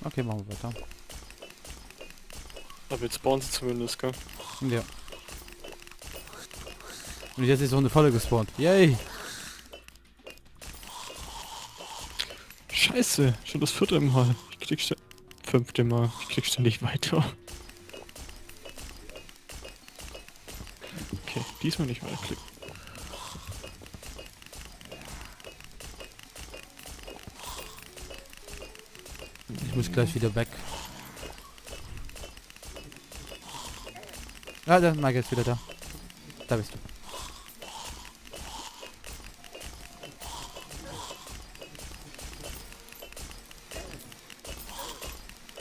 Okay, machen wir weiter. Aber jetzt spawnen sie zumindest, gell? Ja. Und jetzt ist so eine Falle gespawnt. Yay! Scheiße, schon das 4. Mal. Ich klick 5. Mal. Ich klick ständig weiter. Okay, diesmal nicht weiterklicken. Ich muss gleich wieder weg. Ah, der Mike ist wieder da. Da bist du.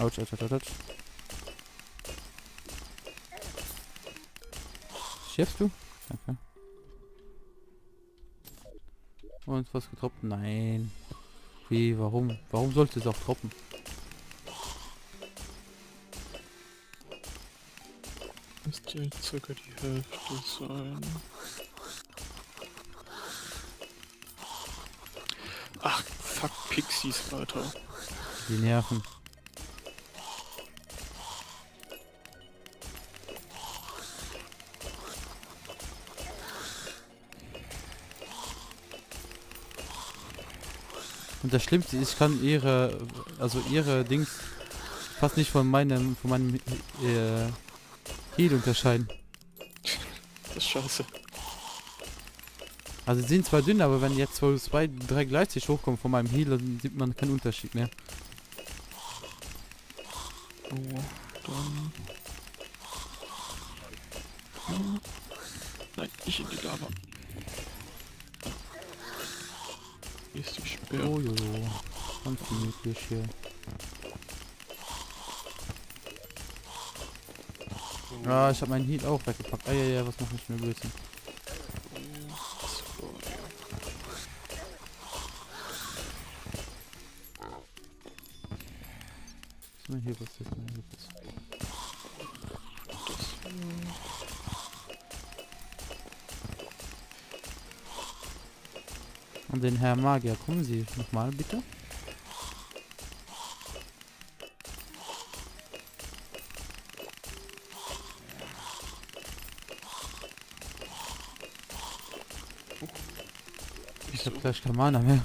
Autsch, autsch, autsch, autsch. Schiffst du? Okay. Und was getroppt? Nein. Wie, warum? Warum sollte es auch droppen? Müsste circa die Hälfte sein. Ach, fuck Pixies, Alter. Die nerven. Und das Schlimmste ist, ich kann ihre Dings fast nicht von meinem Heal unterscheiden. Das ist scheiße. Also sie sind zwar dünn, aber wenn jetzt so 2, 3 gleichzeitig hochkommen von meinem Heal, dann sieht man keinen Unterschied mehr. Oh, dann... Nein, nicht in die Lava. Hier ist die Sperre. Oh jojo. Ganz gemütlich hier. Ah, ich habe meinen Heal auch weggepackt. Ah ja, ja, was mache ich mir Blödsinn? So, hier, was ist das denn? Und den Herr Magier, kommen Sie nochmal bitte? Ich habe gleich kein Mana mehr.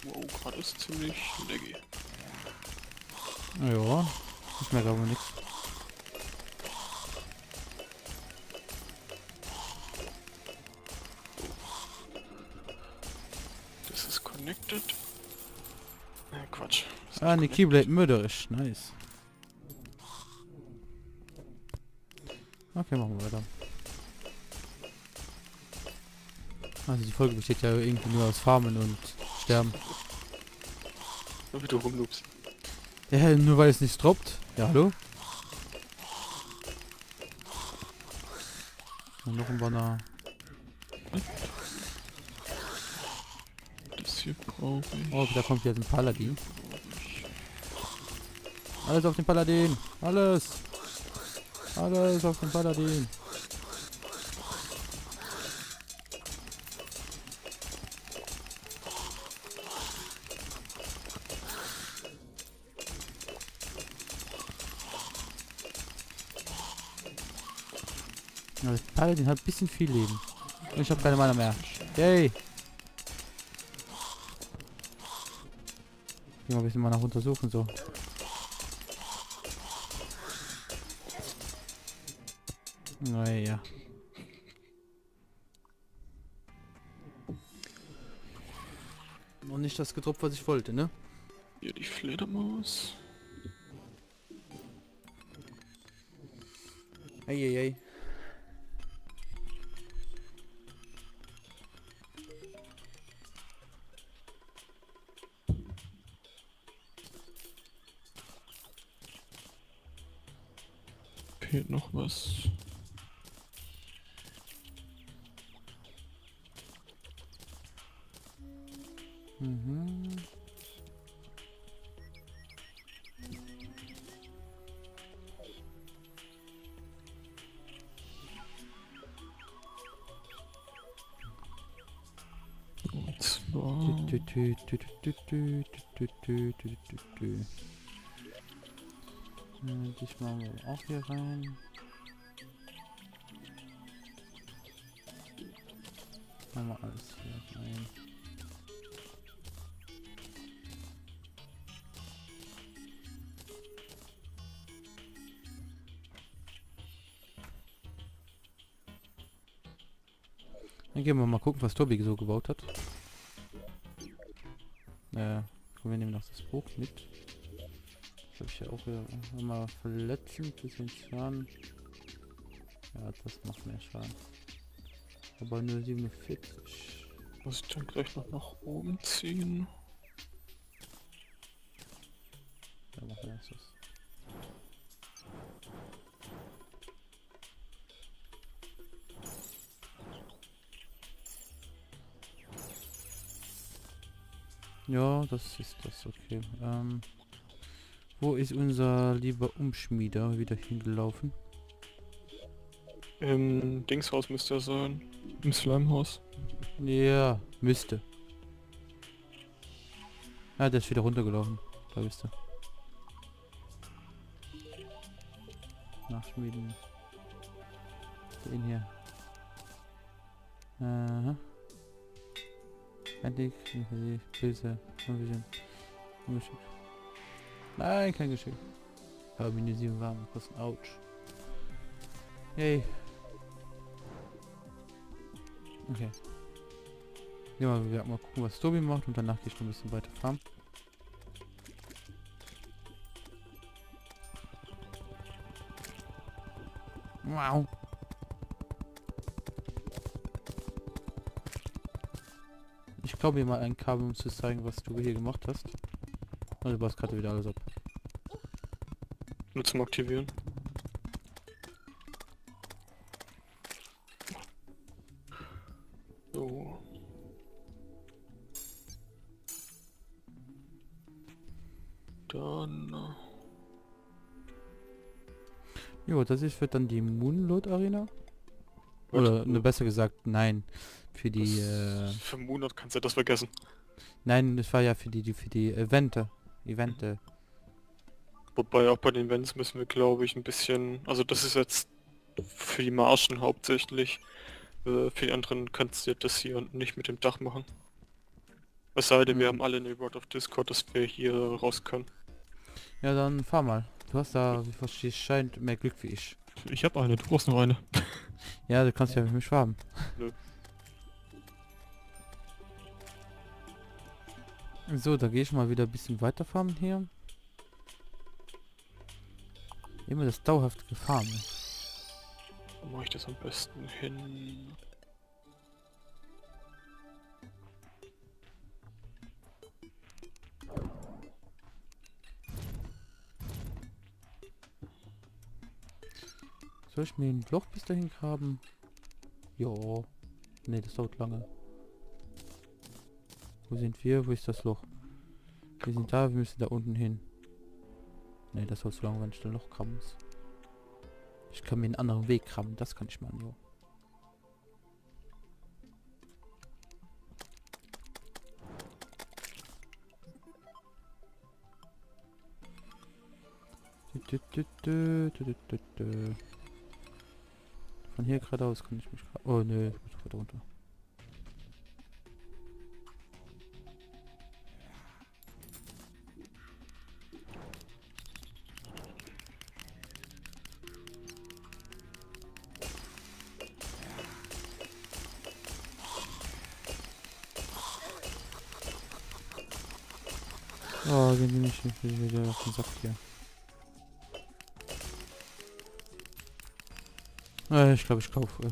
Wow, gerade ist ziemlich laggy. Ja, ich merke aber nichts. Das ist connected. Quatsch. Ah, eine Keyblade mörderisch. Nice. Okay, machen wir weiter. Also die Folge besteht ja irgendwie nur aus Farmen und Sterben. Nur wie du rumloopst. Ja, nur weil es nicht droppt. Ja, hallo? Und noch ein Banner. Das hier brauche ich. Oh, da kommt jetzt ein Paladin. Alles auf den Paladin. Alles. Alles auf den Paladin. Ja, der Paladin hat ein bisschen viel Leben. Und ich habe keine Mana mehr. Yay. Geh mal ein bisschen Mana runtersuchen so. Naja. Noch nicht das gedroppt, was ich wollte, ne? Hier die Fledermaus. Eieiei. Fehlt noch was. Mhm. So. Dich machen wir auch hier rein. Machen wir alles hier rein. Dann gehen wir mal gucken, was Tobi so gebaut hat. Wir nehmen noch das Buch mit. Das habe ich ja auch wieder mal verletzen, bisschen Schaden. Ja, das macht mehr Schaden. Aber nur 47. Muss ich dann gleich noch nach oben ziehen? Ja, machen wir erst das. Ja, das ist das, okay. Wo ist unser lieber Umschmieder wieder hingelaufen? Im Dingshaus müsste er sein. Im Slimehaus. Ja, müsste. Ah, der ist wieder runtergelaufen. Da bist du. Nachschmieden. Den hier. Aha. Endlich. Pilze. Ungeschickt. Nein, kein Geschick. Aber minus 7 warm. Kosten. Autsch. Yay. Okay. Ja, wir werden mal gucken, was Tobi macht und danach gehe ich noch ein bisschen weiter farmen. Wow. Ich glaube mir mal ein Kabel, um zu zeigen, was du hier gemacht hast. Und du baust gerade wieder alles ab. Nur zum Aktivieren. So. Dann... Jo, das ist für dann die Moonlord Arena. Oder ne, besser gesagt, nein. Für die, Für Monat kannst du das vergessen. nein, das war ja für die Evente. Wobei auch bei den Events müssen wir, glaube ich, ein bisschen... Also das ist jetzt für die Marschen hauptsächlich. Für die anderen kannst du das hier nicht mit dem Dach machen. Es sei denn, wir haben alle eine Word auf Discord, dass wir hier raus können. Ja, dann fahr mal. Du hast da, wie verstehst, scheint mehr Glück wie ich. Ich habe eine, du brauchst noch eine. Ja, du kannst ja mit mir schwaben. Nö. So, da gehe ich mal wieder ein bisschen weiter farmen hier. Immer das dauerhafte Gefahren. Wo mache ich das am besten hin? Soll ich mir ein Loch bis dahin graben? Jo. Ne, das dauert lange. Wo sind wir? Wo ist das Loch? Wir sind da, wir müssen da unten hin. Ne, das dauert so lange, wenn ich ein Loch graben muss. Ich kann mir einen anderen Weg graben, das kann ich machen, jo. Von hier geradeaus kann ich mich... Oh nö, ich muss weiter runter. Oh, gehen die mich nicht wieder auf den Sack hier. Ich glaube, ich kaufe...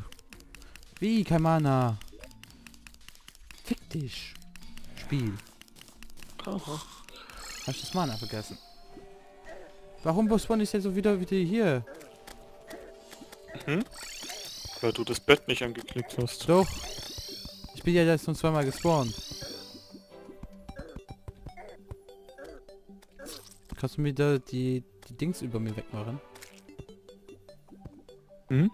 Wie? Kein Mana. Fick dich. Spiel. Aha. Hab ich das Mana vergessen? Warum spawn ich jetzt so wieder hier? Mhm. Weil du das Bett nicht angeklickt hast. Doch. Ich bin ja jetzt nur zweimal gespawnt. Kannst du mir da die Dings über mir wegmachen? Mhm.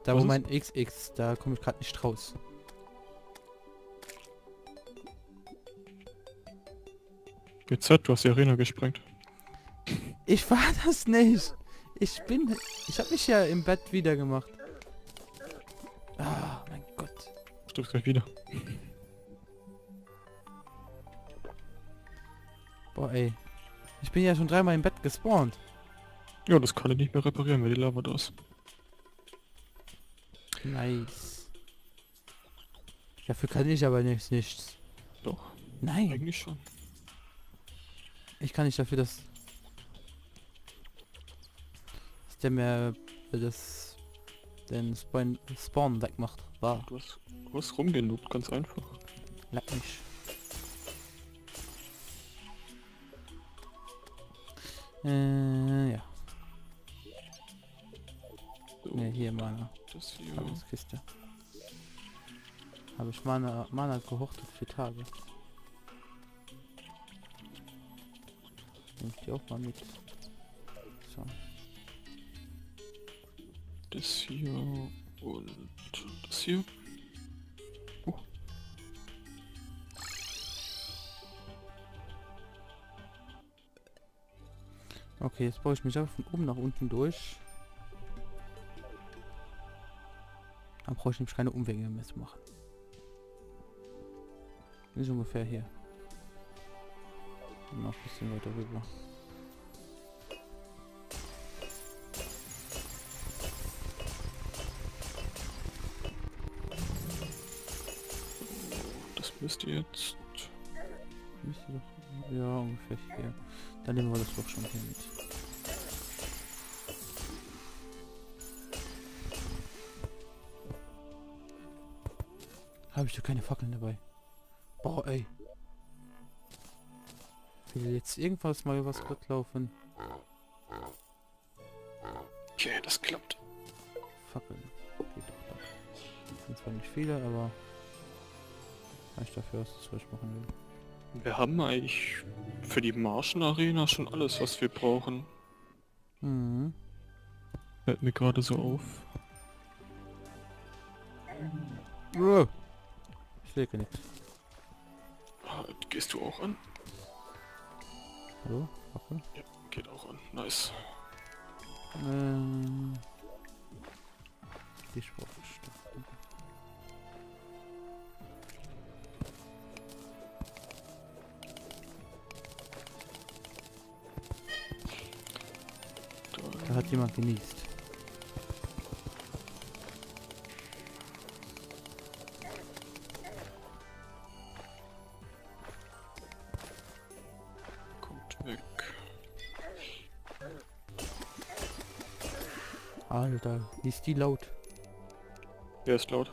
Da Was wo ist? mein XX, da komme ich gerade nicht raus. GZ, du hast die Arena gesprengt. Ich war das nicht. Ich habe mich ja im Bett wieder gemacht. Ah, mein Gott. Stirbst gleich wieder. Boah, ey. Ich bin ja schon 3-mal im Bett gespawnt. Ja, das kann ich nicht mehr reparieren, weil die Lava da ist. Nice. Dafür kann ich aber nichts. Doch, Nein, eigentlich schon. ich kann nicht dafür, dass der mir den Spawn wegmacht. War. Du hast rumgenubt, ganz einfach. Leck mich. Ja. So, Ne, hier Mana. das hier. Kiste. Habe ich Mana gehortet für Tage. Nehme ich die auch mal mit. So. Das hier und das hier. Okay, jetzt baue ich mich einfach von oben nach unten durch. Dann brauche ich nämlich keine Umwege mehr zu machen. Ist ungefähr hier. Und noch ein bisschen weiter rüber. Das müsste jetzt. Müsste doch. Ja, ungefähr hier. Dann nehmen wir das doch schon hier mit. Habe ich doch keine Fackeln dabei. Boah, ey. Will jetzt irgendwas mal was gut laufen? Okay, das klappt. Fackeln. Geht doch da. Sind zwar nicht viele, aber reicht dafür, was ich machen will. Wir haben eigentlich für die Marschen-Arena schon alles, was wir brauchen. Mhm. Fällt mir gerade so auf. Ich lege nichts. Gehst du auch an? Hallo? Fackel? Ja, geht auch an. Nice. Die Sportstoff. Da hat jemand genießt. Kommt weg. Alter, ist die laut. Wer ist laut?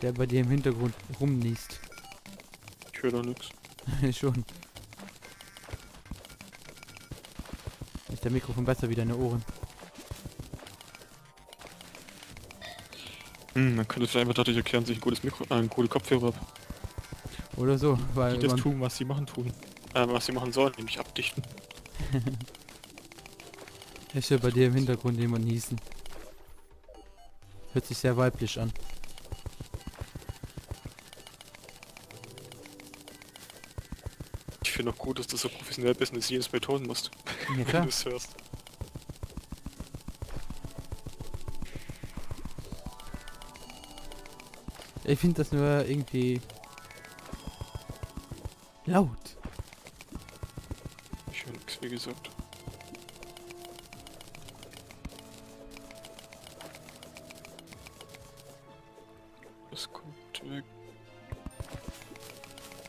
Der bei dir im Hintergrund rumniest. Ich höre da nichts. Schon. Ist der Mikrofon besser wie deine Ohren? Man könnte vielleicht einfach dadurch erklären, sich ein gutes einen gute Kopfhörer ab. Oder so, weil Die das man tun, was sie machen tun. Was sie machen sollen, nämlich abdichten. ich höre bei dir im Hintergrund jemand niesen. Hört sich sehr weiblich an. Ich finde auch gut, dass du so professionell bist und das jedes Mal tun musst. Ja Wenn klar. du es hörst. Ich finde das nur irgendwie laut. Ich höre nichts, wie gesagt. Das kommt weg.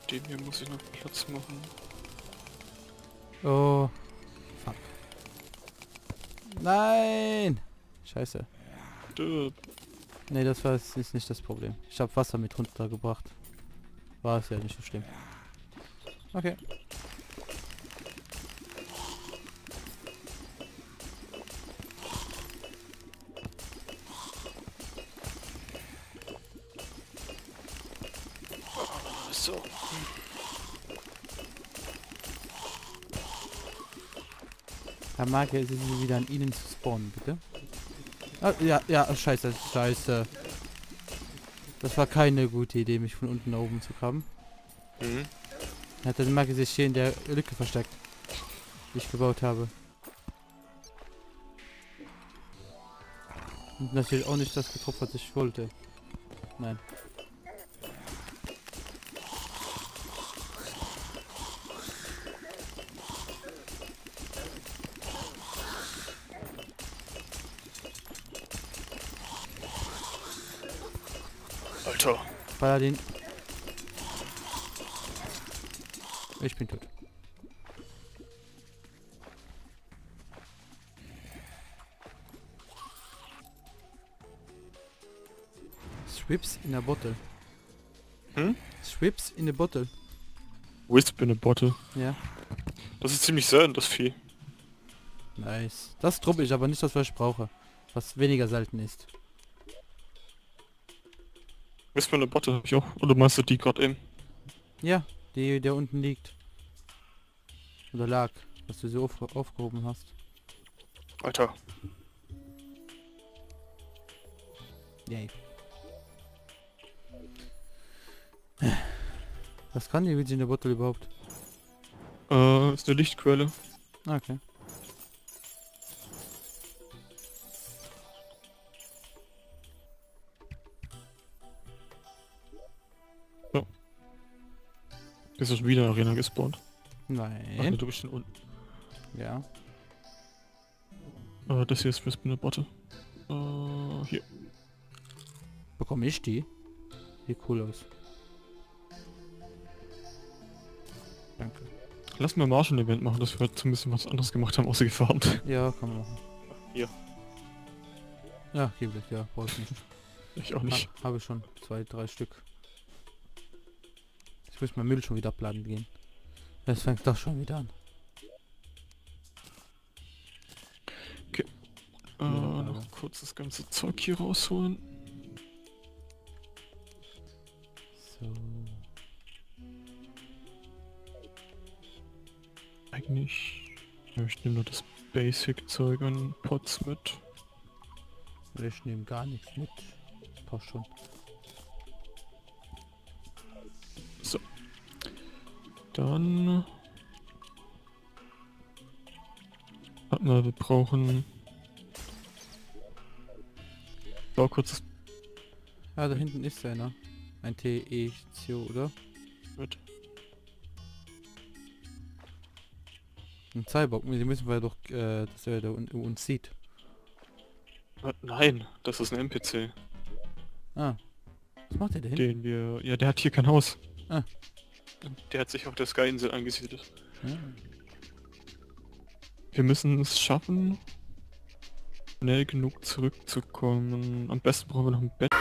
Den hier muss ich noch Platz machen. Oh. Fuck. Nein! Scheiße. Nee, das war ist nicht das Problem. Ich habe Wasser mit runtergebracht. War es ja nicht so schlimm. Okay. So. Herr Marke, ist es wieder an Ihnen zu spawnen, bitte? Ah, ja, scheiße. Das war keine gute Idee, mich von unten nach oben zu krabben. Mhm. Hat er mal sich hier in der Lücke versteckt, die ich gebaut habe. Und natürlich auch nicht das getroffen, was ich wollte. Nein. Alter. Paladin. Ich bin tot. Swips in a bottle. Hm? Swips in a bottle. Wisp in a bottle. Ja. Das ist ziemlich selten, das Vieh. Nice. Das truppe ich, aber nicht das, was ich brauche. Was weniger selten ist. Wisp in a bottle hab ich auch. Oder meinst du die gerade eben? Ja, die, der unten liegt. Oder lag, was du so aufgehoben hast. Alter. Yay. Was kann die Witch in der Bottle überhaupt? Ist eine Lichtquelle. Ah, okay. Ist das wieder in der Arena gespawnt? Ach, nee, Nein. du bist schon unten. Ja. Das hier ist Wisp in a bottle. Hier. Bekomme ich die? Sieht cool aus. Danke. Lass mal Martian Event machen, dass wir zumindest was anderes gemacht haben, außer gefarmt. Ja, kann man machen. Hier. Ja, gibt es, ja, brauche ich nicht. Ich auch nicht. Habe ich schon 2, 3 Stück. Ich muss mein Müll schon wieder abladen gehen. Das fängt doch schon wieder an. Noch kurz das ganze Zeug hier rausholen. So. Eigentlich... Ja, ich nehme nur das Basic-Zeug an Pots mit. Ich nehme gar nichts mit. Passt schon. So. Dann... Warte mal, wir brauchen... Ja, kurzes Ah, da hinten ist einer. Ein TE-Zio, oder? mit. Ein Cyborg. Die müssen wir doch, dass er da uns sieht. Nein, das ist ein NPC. Ah. Was macht der da hinten? Den wir... Ja, der hat hier kein Haus. Ah. Der hat sich auf der Sky-Insel angesiedelt. Ja. Wir müssen es schaffen, schnell genug zurückzukommen. Am besten brauchen wir noch ein Bett.